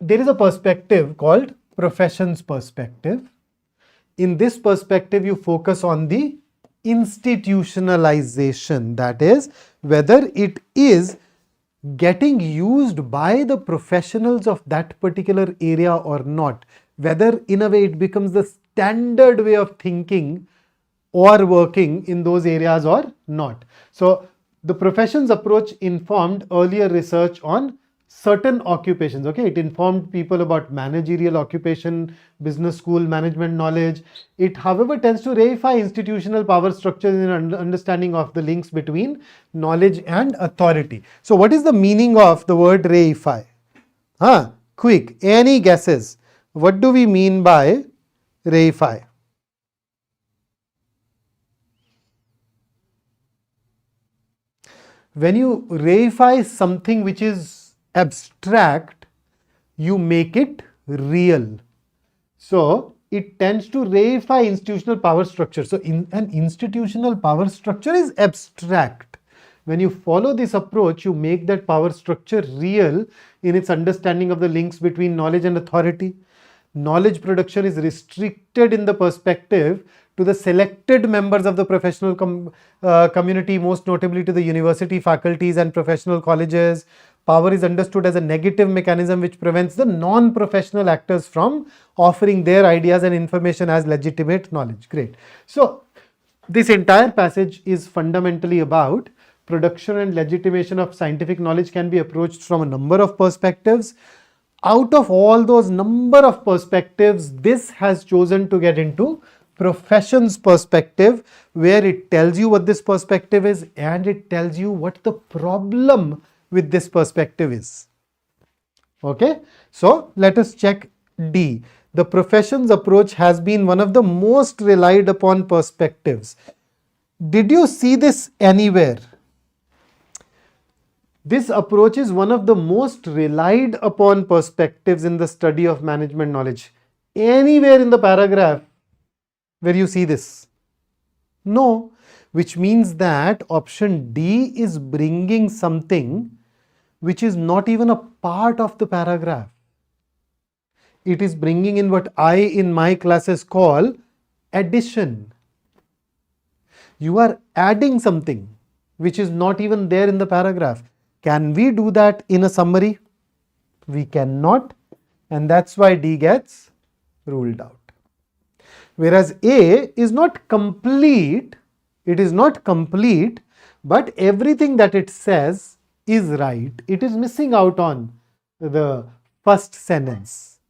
there is a perspective called professions perspective. In this perspective, you focus on the institutionalization, that is, whether it is getting used by the professionals of that particular area or not, whether in a way it becomes the standard way of thinking or working in those areas or not. So the professions approach informed earlier research on certain occupations. Okay, it informed people about managerial occupation, business school management knowledge. It, however, tends to reify institutional power structures in understanding of the links between knowledge and authority. So what is the meaning of the word reify? Quick, any guesses? What do we mean by reify? When you reify something which is abstract, you make it real. So it tends to reify institutional power structure. So an institutional power structure is abstract. When you follow this approach, you make that power structure real in its understanding of the links between knowledge and authority. knowledge production is restricted in the perspective to the selected members of the professional community, most notably to the university faculties and professional colleges. Power is understood as a negative mechanism which prevents the non-professional actors from offering their ideas and information as legitimate knowledge. Great. So, this entire passage is fundamentally about production and legitimation of scientific knowledge can be approached from a number of perspectives. Out of all those number of perspectives, this has chosen to get into profession's perspective, where it tells you what this perspective is and it tells you what the problem with this perspective is. Okay, so let us check D. The profession's approach has been one of the most relied upon perspectives. Did you see this anywhere? This approach is one of the most relied upon perspectives in the study of management knowledge. Anywhere in the paragraph where you see this? No, which means that option D is bringing something which is not even a part of the paragraph. It is bringing in what I in my classes call addition. You are adding something which is not even there in the paragraph. Can we do that in a summary? We cannot, and that's why D gets ruled out. Whereas A is not complete, it is not complete, but everything that it says is right. It is missing out on the first sentence.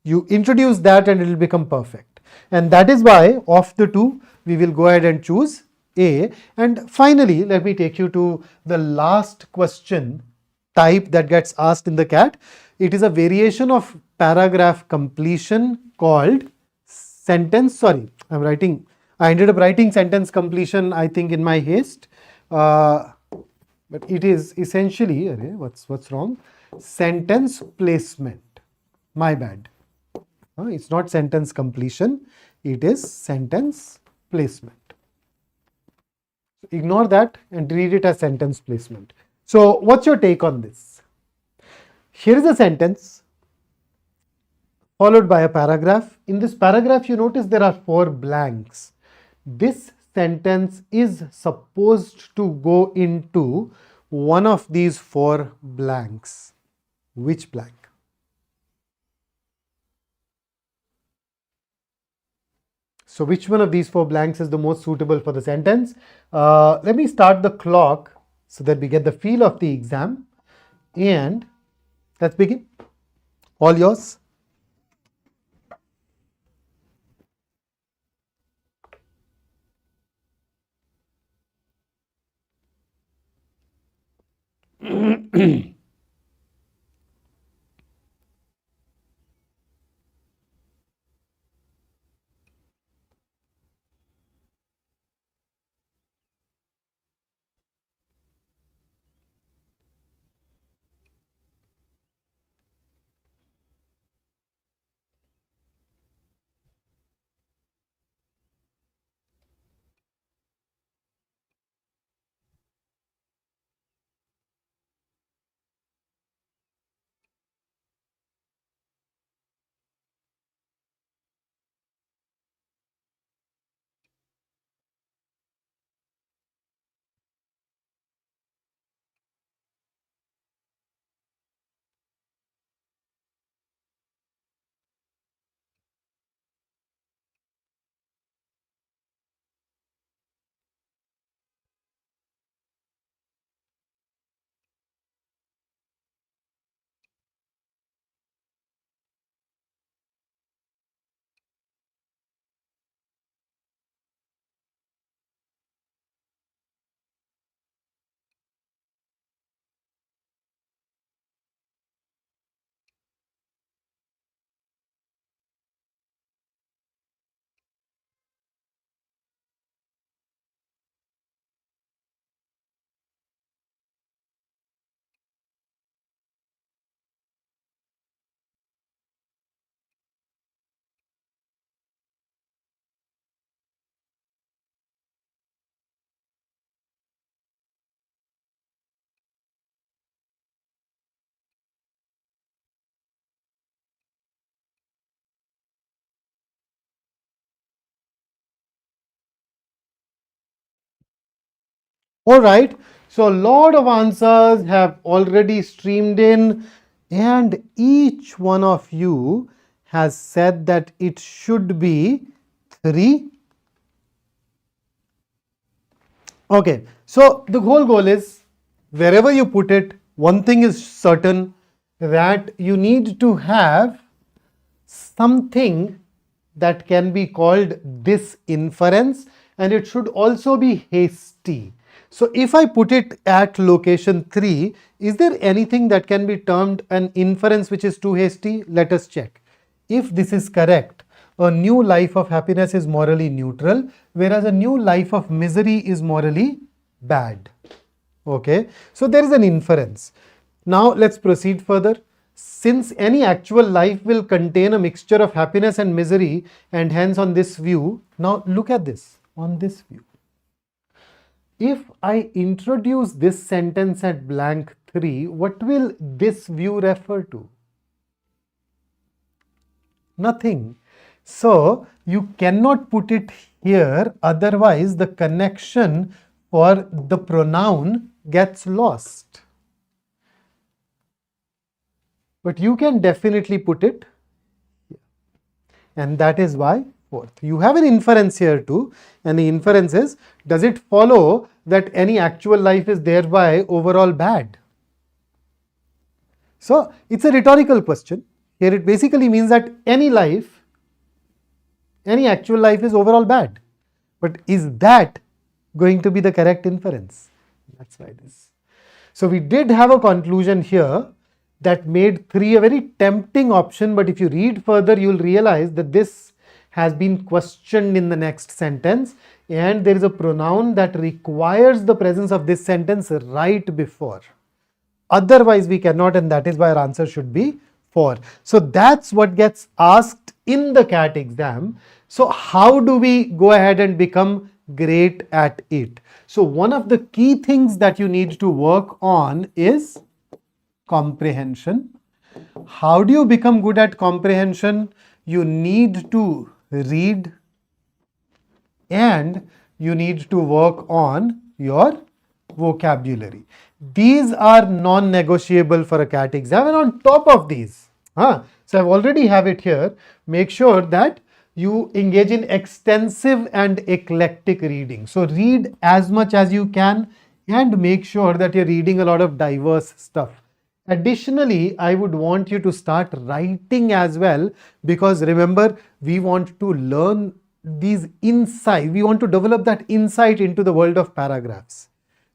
You introduce that and it will become perfect. And that is why of the two, we will go ahead and choose A. And finally, let me take you to the last question type that gets asked in the CAT. It is a variation of paragraph completion called sentence. Sorry, I ended up writing sentence completion, I think, in my haste. But it is essentially, what's wrong? Sentence placement. My bad. It's not sentence completion, it is sentence placement. Ignore that and read it as sentence placement. So, what's your take on this? Here is a sentence followed by a paragraph. In this paragraph, you notice there are 4 blanks. This sentence is supposed to go into one of these 4 blanks. Which blank? So, which one of these 4 blanks is the most suitable for the sentence? Let me start the clock so that we get the feel of the exam, and let's begin. All yours. All right, so a lot of answers have already streamed in, and each one of you has said that it should be 3. Okay, so the whole goal is wherever you put it, one thing is certain, that you need to have something that can be called this inference, and it should also be hasty. So if I put it at location 3, is there anything that can be termed an inference which is too hasty? Let us check. If this is correct, a new life of happiness is morally neutral, whereas a new life of misery is morally bad. Okay, so there is an inference. Now let's proceed further. Since any actual life will contain a mixture of happiness and misery, and hence on this view, now look at this, on this view. If I introduce this sentence at blank 3, what will this view refer to? Nothing. So you cannot put it here, otherwise the connection for the pronoun gets lost. But you can definitely put it here. And that is why 4th. You have an inference here too, and the inference is, does it follow that any actual life is thereby overall bad? So it's a rhetorical question. Here it basically means that any life, any actual life is overall bad. But is that going to be the correct inference? That's why this. So we did have a conclusion here that made 3 a very tempting option, but if you read further, you'll realize that this has been questioned in the next sentence, and there is a pronoun that requires the presence of this sentence right before. Otherwise, we cannot, and that is why our answer should be 4. So that's what gets asked in the CAT exam. So how do we go ahead and become great at it? So one of the key things that you need to work on is comprehension. How do you become good at comprehension? You need to read and you need to work on your vocabulary. These are non-negotiable for a CAT exam, and on top of these, so I've already have it here, make sure that you engage in extensive and eclectic reading. So read as much as you can and make sure that you're reading a lot of diverse stuff. Additionally, I would want you to start writing as well, because remember, we want to learn these insights. We want to develop that insight into the world of paragraphs.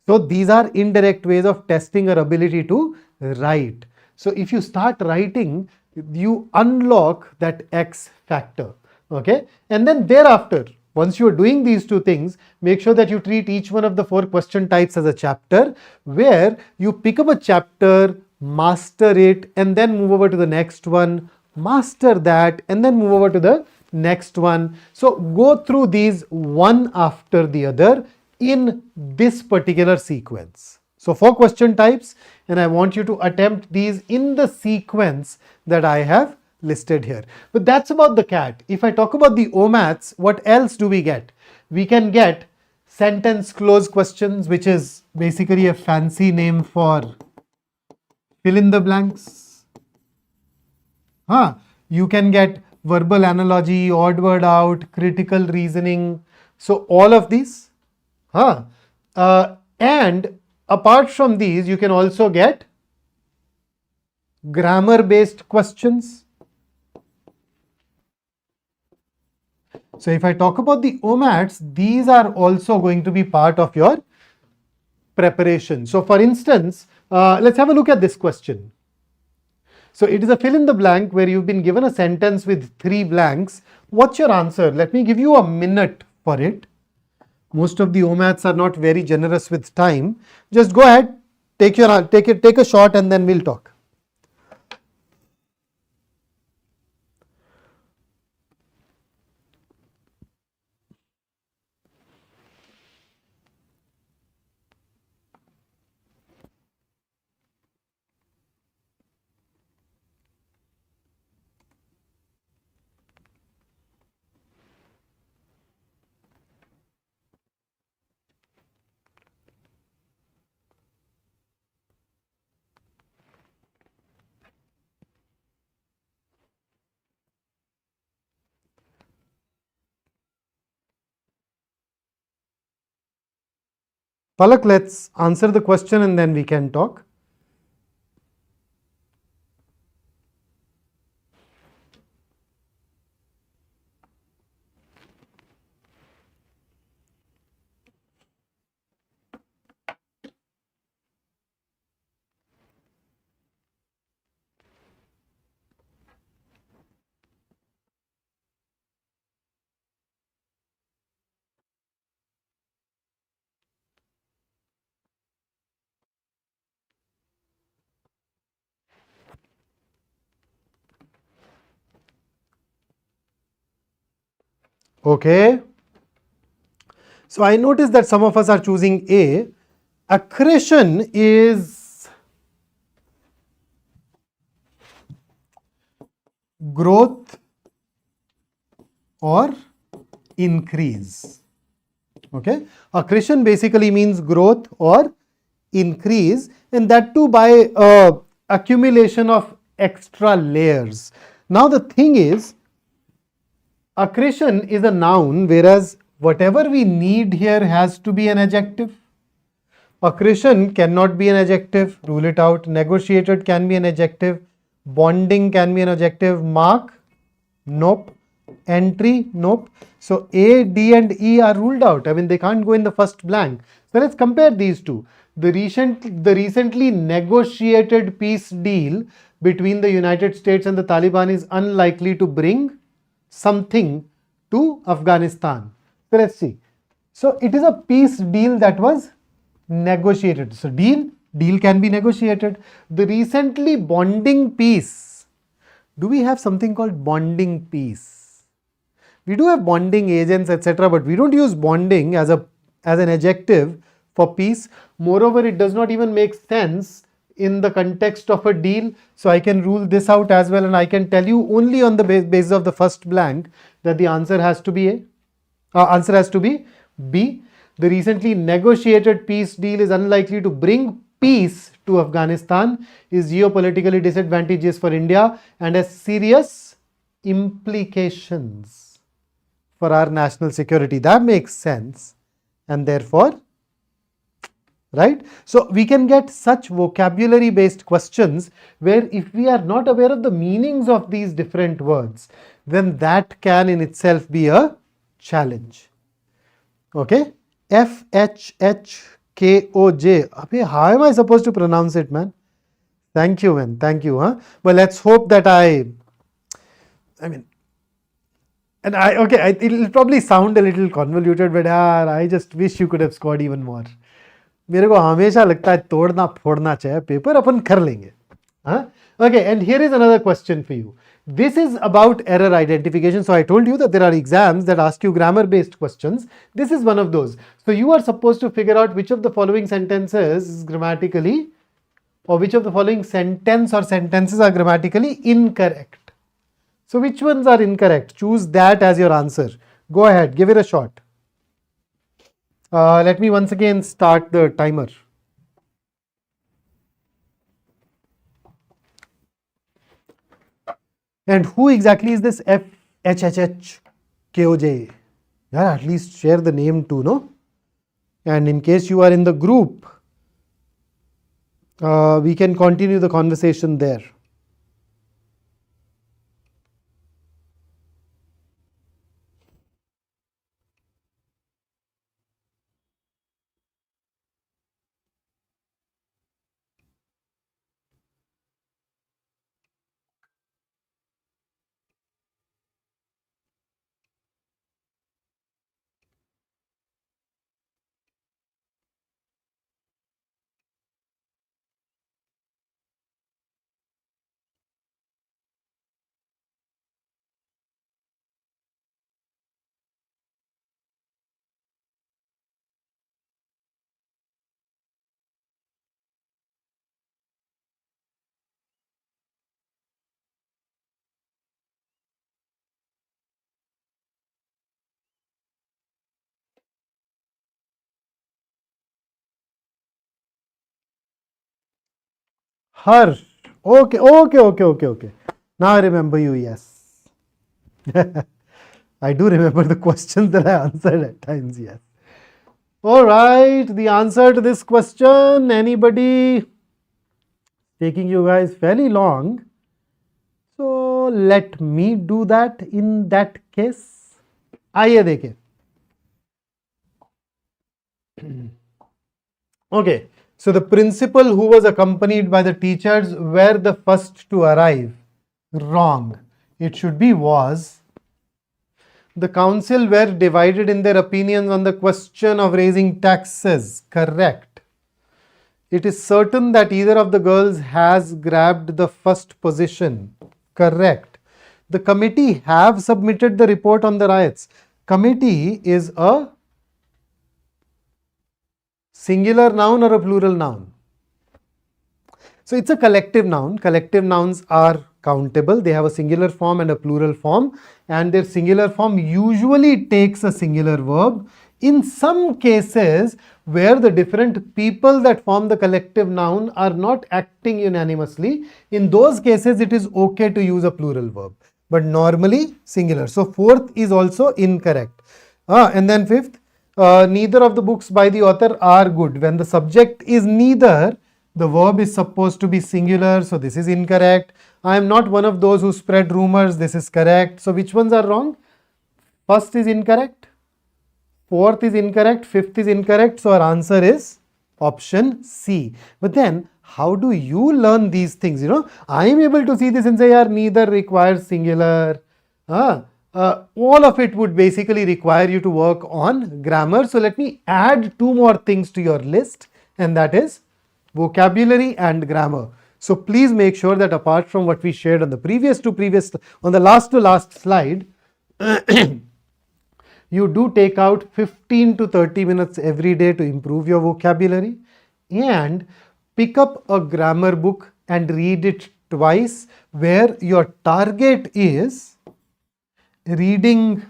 So these are indirect ways of testing our ability to write. So if you start writing, you unlock that X factor. Okay, and then thereafter, once you are doing these 2 things, make sure that you treat each one of the 4 question types as a chapter, where you pick up a chapter, master it, and then move over to the next one, master that, and then move over to the next one. So go through these one after the other in this particular sequence. So 4 question types, and I want you to attempt these in the sequence that I have listed here. But that's about the CAT. If I talk about the OMETs, what else do we get? We can get sentence close questions, which is basically a fancy name for fill in the blanks. You can get verbal analogy, odd word out, critical reasoning. So all of these. And apart from these, you can also get grammar based questions. So if I talk about the OMETs, these are also going to be part of your preparation. So for instance, let's have a look at this question. So it is a fill in the blank where you've been given a sentence with 3 blanks. What's your answer? Let me give you a minute for it. Most of the OMETs are not very generous with time. Just go ahead, take a shot, and then we'll talk. Palak, let's answer the question and then we can talk. Okay. So I noticed that some of us are choosing A. Accretion is growth or increase. Okay. Accretion basically means growth or increase, and that too by accumulation of extra layers. Now the thing is, accretion is a noun, whereas whatever we need here has to be an adjective. Accretion cannot be an adjective, rule it out. Negotiated can be an adjective. Bonding can be an adjective. Mark, nope. Entry, nope. So A, D and E are ruled out. I mean, they can't go in the first blank. So let's compare these two. The recently negotiated peace deal between the United States and the Taliban is unlikely to bring something to Afghanistan. So let's see. So it is a peace deal that was negotiated. So deal can be negotiated. The recently bonding peace. Do we have something called bonding peace? We do have bonding agents, etc., but we don't use bonding as an adjective for peace. Moreover, it does not even make sense in the context of a deal. So I can rule this out as well, and I can tell you only on the basis of the first blank that the answer has to be answer has to be B. The recently negotiated peace deal is unlikely to bring peace to Afghanistan, is geopolitically disadvantageous for India, and has serious implications for our national security. That makes sense, and therefore, right? So we can get such vocabulary based questions where if we are not aware of the meanings of these different words, then that can in itself be a challenge. Okay. FHHKOJ. How am I supposed to pronounce it, man? Thank you, man. Thank you. Well, let's hope that it'll probably sound a little convoluted, but I just wish you could have scored even more. मेरे को हमेशा लगता है तोड़ना फोड़ना चाहिए paper, अपन कर लेंगे. Okay, and here is another question for you. This is about error identification. So I told you that there are exams that ask you grammar based questions. This is one of those. So you are supposed to figure out which of the following sentences is grammatically, or which of the following sentence or sentences are grammatically incorrect. So which ones are incorrect? Choose that as your answer. Go ahead, give it a shot. Let me once again start the timer. And who exactly is this FHHKOJ? Yeah, at least share the name too, no? And in case you are in the group, we can continue the conversation there. Her. Okay. Now I remember you, yes. I do remember the questions that I answered at times, yes. All right, the answer to this question, anybody? Taking you guys fairly long. So let me do that in that case. आइए देखें. Okay, so the principal who was accompanied by the teachers were the first to arrive. Wrong. It should be was. The council were divided in their opinions on the question of raising taxes. Correct. It is certain that either of the girls has grabbed the first position. Correct. The committee have submitted the report on the riots. Committee is a singular noun or a plural noun? So it's a collective noun. Collective nouns are countable. They have a singular form and a plural form, and their singular form usually takes a singular verb. In some cases where the different people that form the collective noun are not acting unanimously, in those cases it is okay to use a plural verb, but normally singular. So fourth is also incorrect. And then fifth, neither of the books by the author are good. When the subject is neither, the verb is supposed to be singular, so this is incorrect. I am not one of those who spread rumors, this is correct. So which ones are wrong? First is incorrect, fourth is incorrect, fifth is incorrect. So our answer is option C. But then how do you learn these things? I am able to see this and say, neither requires singular. All of it would basically require you to work on grammar. So let me add two more things to your list, and that is vocabulary and grammar. So please make sure that apart from what we shared on the last to last slide, you do take out 15 to 30 minutes every day to improve your vocabulary, and pick up a grammar book and read it twice, where your target is reading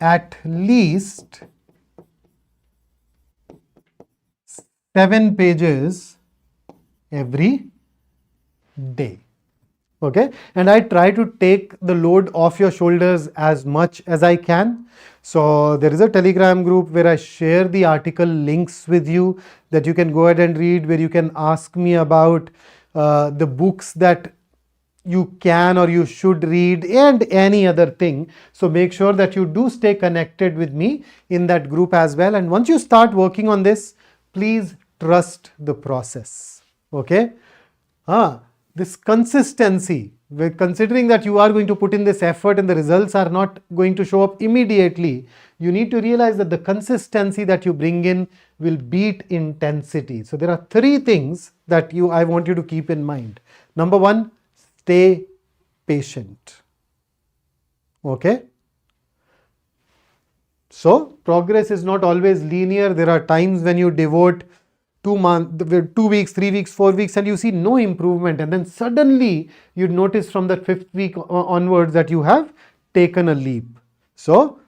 at least 7 pages every day. Okay, and I try to take the load off your shoulders as much as I can. So there is a Telegram group where I share the article links with you that you can go ahead and read, where you can ask me about the books that you can or you should read and any other thing. So make sure that you do stay connected with me in that group as well. And once you start working on this, please trust the process. Okay. This consistency, considering that you are going to put in this effort and the results are not going to show up immediately, you need to realize that the consistency that you bring in will beat intensity. So there are three things that I want you to keep in mind. Number one, stay patient. Okay. So progress is not always linear. There are times when you devote 2 weeks, 3 weeks, 4 weeks, and you see no improvement, and then suddenly you notice from the 5th week onwards that you have taken a leap. So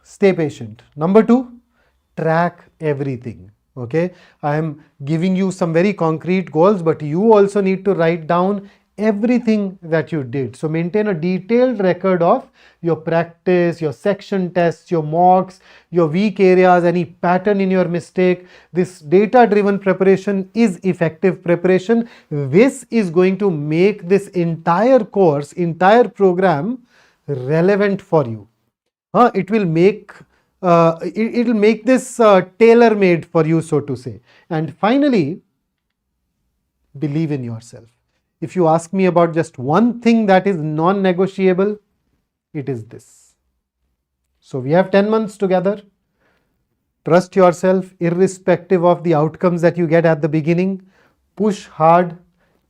stay patient. Number two, track everything. Okay, I am giving you some very concrete goals, but you also need to write down everything that you did. So maintain a detailed record of your practice, your section tests, your mocks, your weak areas, any pattern in your mistake. This data driven preparation is effective preparation. This is going to make this entire course, entire program relevant for you. It will make this tailor made for you, so to say. And finally, believe in yourself. If you ask me about just one thing that is non-negotiable, it is this. So we have 10 months together. Trust yourself irrespective of the outcomes that you get at the beginning. Push hard.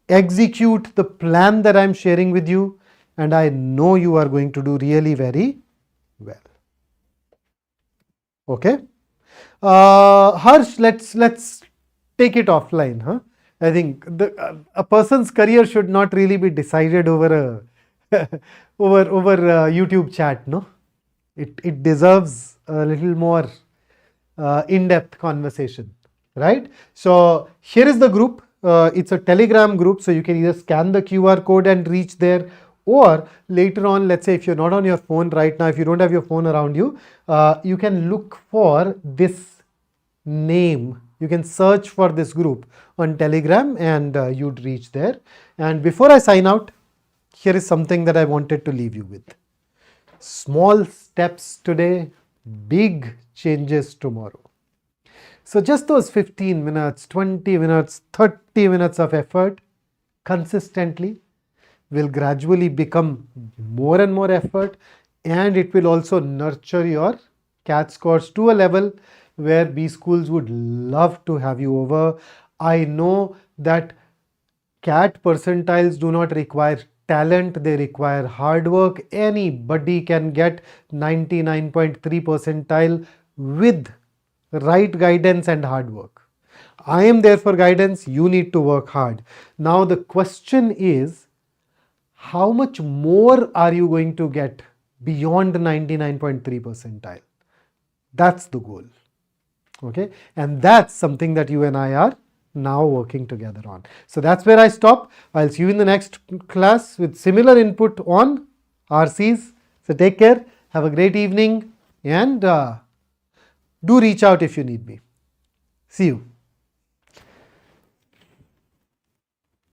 Execute the plan that I am sharing with you, and I know you are going to do really very well. Okay. Harsh, let's take it offline. I think a person's career should not really be decided over a YouTube chat. No, it deserves a little more in-depth conversation, right? So here is the group. It's a Telegram group, so you can either scan the QR code and reach there, Or later on, let's say if you're not on your phone right now, if you don't have your phone around you, you can look for this name. You can search for this group on Telegram and you'd reach there. And before I sign out, here is something that I wanted to leave you with. Small steps today, big changes tomorrow. So just those 15 minutes, 20 minutes, 30 minutes of effort consistently will gradually become more and more effort, and it will also nurture your CAT scores to a level where B schools would love to have you over. I know that CAT percentiles do not require talent, they require hard work. Anybody can get 99.3 percentile with right guidance and hard work. I am there for guidance, you need to work hard. Now the question is, how much more are you going to get beyond 99.3 percentile? That's the goal. Okay, and that's something that you and I are now working together on. So that's where I stop. I'll see you in the next class with similar input on RCs. So take care, have a great evening, and do reach out if you need me. See you.